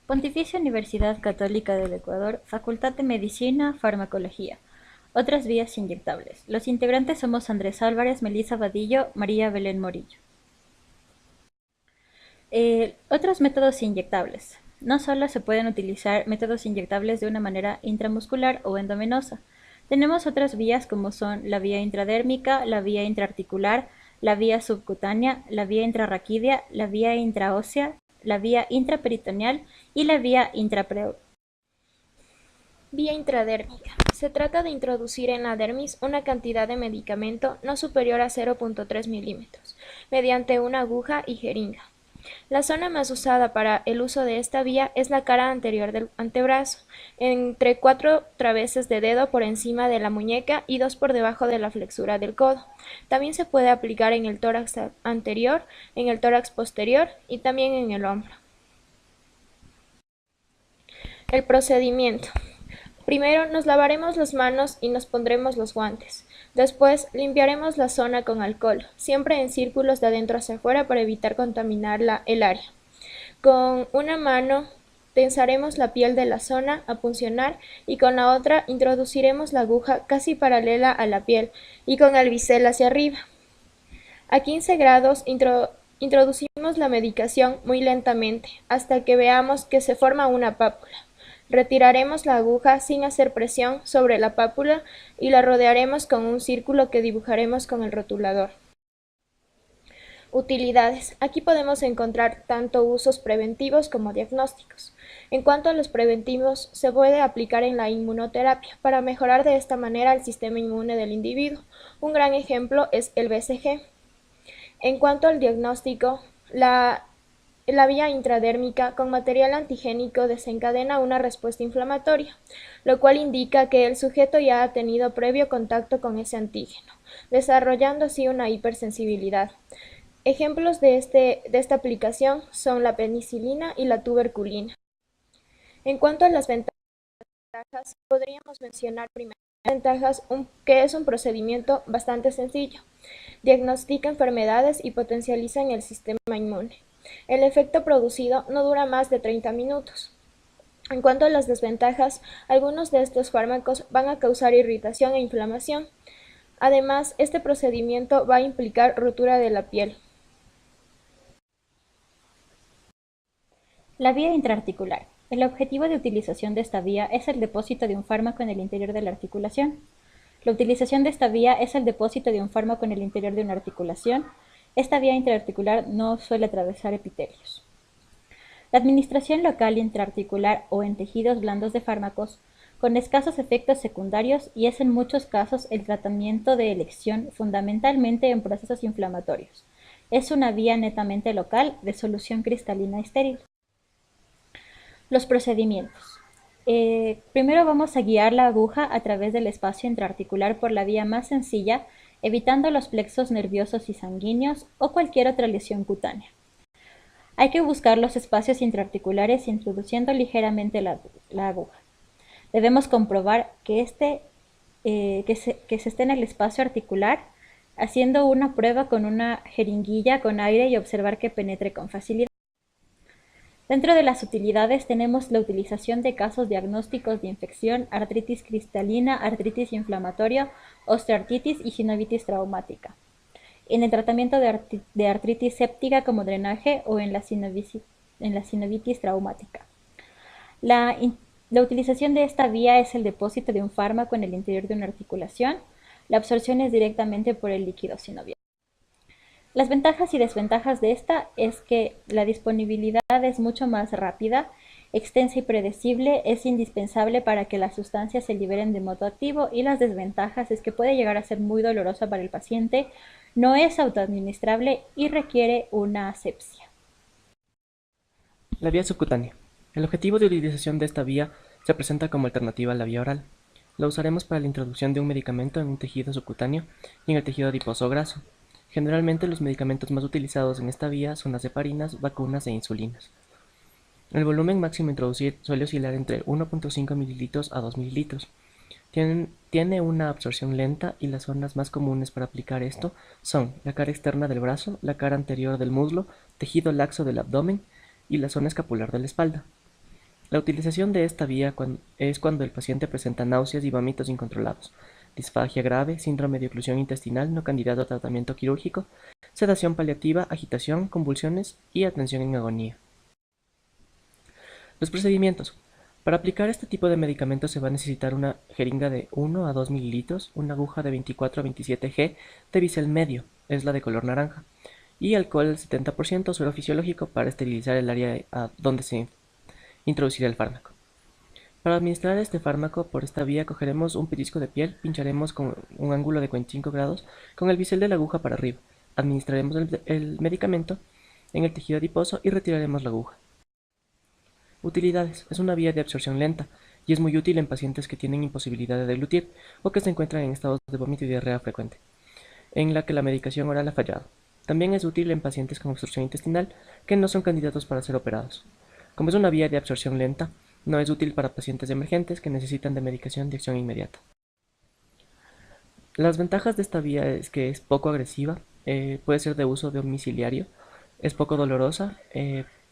Pontificia Universidad Católica del Ecuador, Facultad de Medicina, Farmacología. Otras vías inyectables. Los integrantes somos Andrés Álvarez, Melissa Vadillo, María Belén Morillo. Otros métodos inyectables. No solo se pueden utilizar métodos inyectables de una manera intramuscular o endovenosa. Tenemos otras vías como son la vía intradérmica, la vía intraarticular, la vía subcutánea, la vía intrarraquídea, la vía intraósea, la vía intraperitoneal y la vía intrapleural. Vía intradérmica. Se trata de introducir en la dermis una cantidad de medicamento no superior a 0.3 milímetros, mediante una aguja y jeringa. La zona más usada para el uso de esta vía es la cara anterior del antebrazo, entre 4 traveses de dedo por encima de la muñeca y 2 por debajo de la flexura del codo. También se puede aplicar en el tórax anterior, en el tórax posterior y también en el hombro. El procedimiento. Primero nos lavaremos las manos y nos pondremos los guantes. Después limpiaremos la zona con alcohol, siempre en círculos de adentro hacia afuera para evitar contaminar el área. Con una mano tensaremos la piel de la zona a puncionar y con la otra introduciremos la aguja casi paralela a la piel y con el bisel hacia arriba. A 15 grados introducimos la medicación muy lentamente hasta que veamos que se forma una pápula. Retiraremos la aguja sin hacer presión sobre la pápula y la rodearemos con un círculo que dibujaremos con el rotulador. Utilidades. Aquí podemos encontrar tanto usos preventivos como diagnósticos. En cuanto a los preventivos, se puede aplicar en la inmunoterapia para mejorar de esta manera el sistema inmune del individuo. Un gran ejemplo es el BCG. En cuanto al diagnóstico, la vía intradérmica con material antigénico desencadena una respuesta inflamatoria, lo cual indica que el sujeto ya ha tenido previo contacto con ese antígeno, desarrollando así una hipersensibilidad. Ejemplos de esta aplicación son la penicilina y la tuberculina. En cuanto a las ventajas, podríamos mencionar primero ventajas que es un procedimiento bastante sencillo. Diagnostica enfermedades y potencializa el sistema inmune. El efecto producido no dura más de 30 minutos. En cuanto a las desventajas, algunos de estos fármacos van a causar irritación e inflamación. Además, este procedimiento va a implicar rotura de la piel. La vía intraarticular. El objetivo de utilización de esta vía es el depósito de un fármaco en el interior de la articulación. La utilización de esta vía es el depósito de un fármaco en el interior de una articulación. Esta vía intraarticular no suele atravesar epitelios. La administración local intraarticular o en tejidos blandos de fármacos con escasos efectos secundarios y es en muchos casos el tratamiento de elección fundamentalmente en procesos inflamatorios. Es una vía netamente local de solución cristalina estéril. Los procedimientos. Primero vamos a guiar la aguja a través del espacio intraarticular por la vía más sencilla, evitando los plexos nerviosos y sanguíneos o cualquier otra lesión cutánea. Hay que buscar los espacios intraarticulares introduciendo ligeramente la aguja. Debemos comprobar que se esté en el espacio articular, haciendo una prueba con una jeringuilla con aire y observar que penetre con facilidad. Dentro de las utilidades tenemos la utilización de casos diagnósticos de infección, artritis cristalina, artritis inflamatoria, osteoartritis y sinovitis traumática. En el tratamiento de artritis séptica como drenaje o en la sinovitis traumática. La utilización de esta vía es el depósito de un fármaco en el interior de una articulación. La absorción es directamente por el líquido sinovial. Las ventajas y desventajas de esta es que la disponibilidad es mucho más rápida, extensa y predecible, es indispensable para que las sustancias se liberen de modo activo y las desventajas es que puede llegar a ser muy dolorosa para el paciente, no es autoadministrable y requiere una asepsia. La vía subcutánea. El objetivo de utilización de esta vía se presenta como alternativa a la vía oral. La usaremos para la introducción de un medicamento en un tejido subcutáneo y en el tejido adiposo graso. Generalmente los medicamentos más utilizados en esta vía son las heparinas, vacunas e insulinas. El volumen máximo a introducir suele oscilar entre 1.5 mililitros a 2 mililitros. Tiene una absorción lenta y las zonas más comunes para aplicar esto son la cara externa del brazo, la cara anterior del muslo, tejido laxo del abdomen y la zona escapular de la espalda. La utilización de esta vía es cuando el paciente presenta náuseas y vómitos incontrolados, disfagia grave, síndrome de oclusión intestinal no candidato a tratamiento quirúrgico, sedación paliativa, agitación, convulsiones y atención en agonía. Los procedimientos. Para aplicar este tipo de medicamentos se va a necesitar una jeringa de 1 a 2 mililitros, una aguja de 24 a 27 G de bisel medio, es la de color naranja, y alcohol al 70% suero fisiológico para esterilizar el área a donde se introducirá el fármaco. Para administrar este fármaco por esta vía cogeremos un pellizco de piel, pincharemos con un ángulo de 45 grados con el bisel de la aguja para arriba, administraremos el medicamento en el tejido adiposo y retiraremos la aguja. Utilidades. Es una vía de absorción lenta y es muy útil en pacientes que tienen imposibilidad de deglutir o que se encuentran en estados de vómito y diarrea frecuente, en la que la medicación oral ha fallado. También es útil en pacientes con obstrucción intestinal que no son candidatos para ser operados. Como es una vía de absorción lenta, no es útil para pacientes emergentes que necesitan de medicación de acción inmediata. Las ventajas de esta vía es que es poco agresiva, puede ser de uso domiciliario, es poco dolorosa,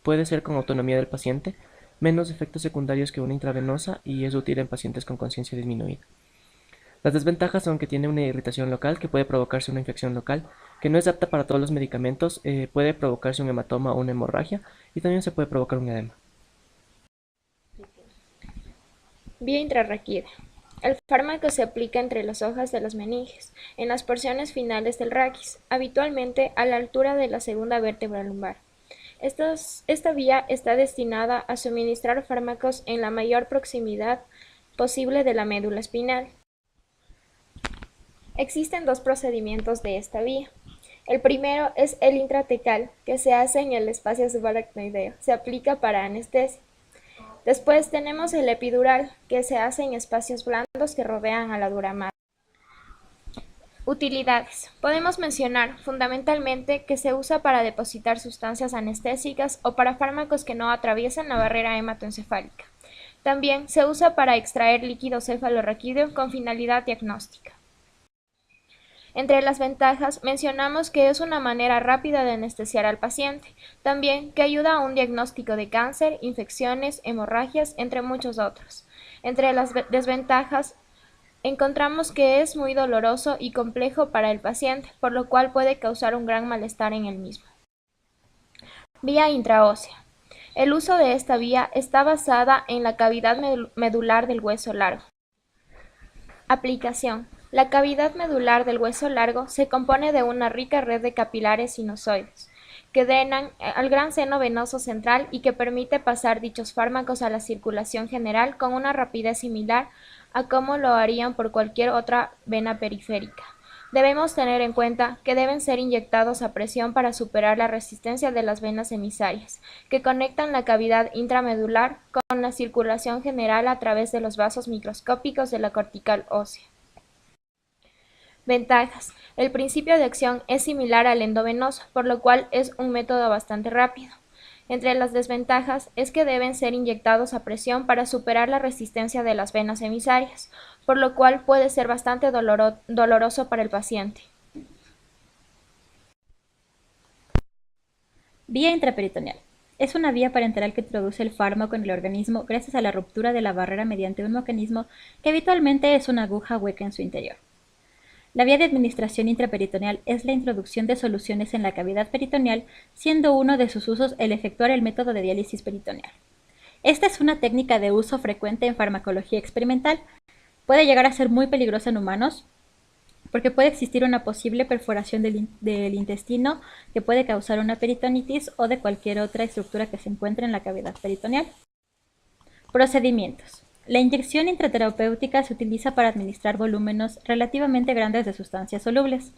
puede ser con autonomía del paciente, menos efectos secundarios que una intravenosa y es útil en pacientes con conciencia disminuida. Las desventajas son que tiene una irritación local que puede provocarse una infección local, que no es apta para todos los medicamentos, puede provocarse un hematoma o una hemorragia y también se puede provocar un edema. Vía intrarraquídea. El fármaco se aplica entre las hojas de las meninges, en las porciones finales del raquis, habitualmente a la altura de la segunda vértebra lumbar. Esta vía está destinada a suministrar fármacos en la mayor proximidad posible de la médula espinal. Existen dos procedimientos de esta vía. El primero es el intratecal, que se hace en el espacio subaracnoideo. Se aplica para anestesia. Después tenemos el epidural, que se hace en espacios blandos que rodean a la dura madre. Utilidades. Podemos mencionar fundamentalmente que se usa para depositar sustancias anestésicas o para fármacos que no atraviesan la barrera hematoencefálica. También se usa para extraer líquido cefalorraquídeo con finalidad diagnóstica. Entre las ventajas mencionamos que es una manera rápida de anestesiar al paciente, también que ayuda a un diagnóstico de cáncer, infecciones, hemorragias, entre muchos otros. Entre las desventajas encontramos que es muy doloroso y complejo para el paciente, por lo cual puede causar un gran malestar en el mismo. Vía intraósea. El uso de esta vía está basada en la cavidad medular del hueso largo. Aplicación. La cavidad medular del hueso largo se compone de una rica red de capilares sinusoides, que drenan al gran seno venoso central y que permite pasar dichos fármacos a la circulación general con una rapidez similar a como lo harían por cualquier otra vena periférica. Debemos tener en cuenta que deben ser inyectados a presión para superar la resistencia de las venas emisarias, que conectan la cavidad intramedular con la circulación general a través de los vasos microscópicos de la cortical ósea. Ventajas. El principio de acción es similar al endovenoso, por lo cual es un método bastante rápido. Entre las desventajas es que deben ser inyectados a presión para superar la resistencia de las venas emisarias, por lo cual puede ser bastante doloroso para el paciente. Vía intraperitoneal. Es una vía parenteral que introduce el fármaco en el organismo gracias a la ruptura de la barrera mediante un mecanismo que habitualmente es una aguja hueca en su interior. La vía de administración intraperitoneal es la introducción de soluciones en la cavidad peritoneal, siendo uno de sus usos el efectuar el método de diálisis peritoneal. Esta es una técnica de uso frecuente en farmacología experimental. Puede llegar a ser muy peligrosa en humanos porque puede existir una posible perforación del intestino que puede causar una peritonitis o de cualquier otra estructura que se encuentre en la cavidad peritoneal. Procedimientos. La inyección intraterapéutica se utiliza para administrar volúmenes relativamente grandes de sustancias solubles.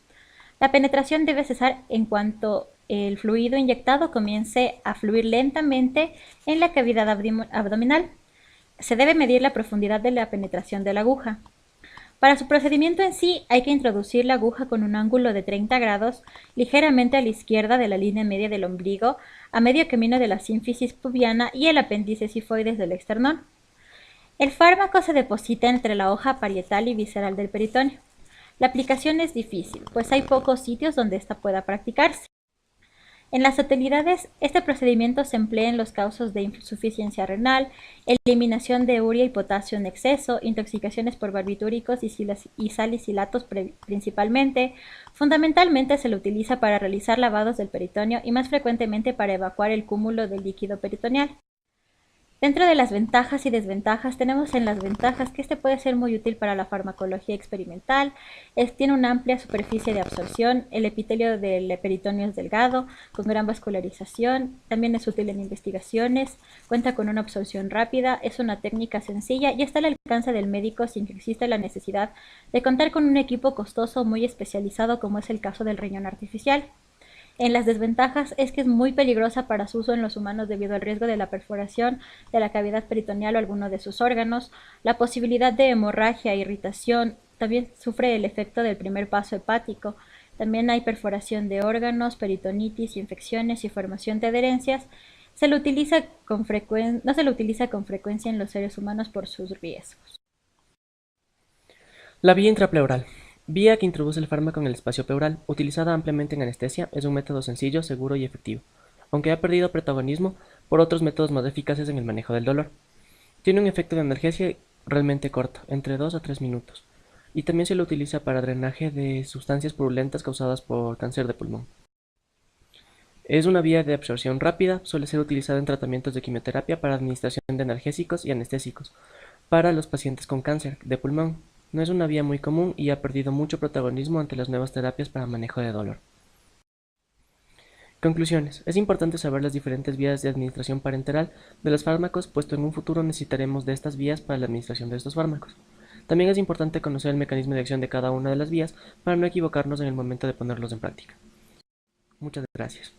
La penetración debe cesar en cuanto el fluido inyectado comience a fluir lentamente en la cavidad abdominal. Se debe medir la profundidad de la penetración de la aguja. Para su procedimiento en sí hay que introducir la aguja con un ángulo de 30 grados ligeramente a la izquierda de la línea media del ombligo, a medio camino de la sínfisis pubiana y el apéndice sifoides del esternón. El fármaco se deposita entre la hoja parietal y visceral del peritoneo. La aplicación es difícil, pues hay pocos sitios donde ésta pueda practicarse. En las utilidades, este procedimiento se emplea en los casos de insuficiencia renal, eliminación de urea y potasio en exceso, intoxicaciones por barbitúricos y salicilatos principalmente. Fundamentalmente se lo utiliza para realizar lavados del peritoneo y más frecuentemente para evacuar el cúmulo del líquido peritoneal. Dentro de las ventajas y desventajas, tenemos en las ventajas que este puede ser muy útil para la farmacología experimental, tiene una amplia superficie de absorción, el epitelio del peritoneo es delgado, con gran vascularización, también es útil en investigaciones, cuenta con una absorción rápida, es una técnica sencilla y está al alcance del médico sin que exista la necesidad de contar con un equipo costoso muy especializado como es el caso del riñón artificial. En las desventajas es que es muy peligrosa para su uso en los humanos debido al riesgo de la perforación de la cavidad peritoneal o alguno de sus órganos, la posibilidad de hemorragia, irritación, también sufre el efecto del primer paso hepático, también hay perforación de órganos, peritonitis, infecciones y formación de adherencias. No se lo utiliza con frecuencia en los seres humanos por sus riesgos. La vía intrapleural. Vía que introduce el fármaco en el espacio pleural, utilizada ampliamente en anestesia, es un método sencillo, seguro y efectivo, aunque ha perdido protagonismo por otros métodos más eficaces en el manejo del dolor. Tiene un efecto de analgesia realmente corto, entre 2 a 3 minutos, y también se lo utiliza para drenaje de sustancias purulentas causadas por cáncer de pulmón. Es una vía de absorción rápida, suele ser utilizada en tratamientos de quimioterapia para administración de analgésicos y anestésicos para los pacientes con cáncer de pulmón. No es una vía muy común y ha perdido mucho protagonismo ante las nuevas terapias para manejo de dolor. Conclusiones. Es importante saber las diferentes vías de administración parenteral de los fármacos, puesto en un futuro necesitaremos de estas vías para la administración de estos fármacos. También es importante conocer el mecanismo de acción de cada una de las vías para no equivocarnos en el momento de ponerlos en práctica. Muchas gracias.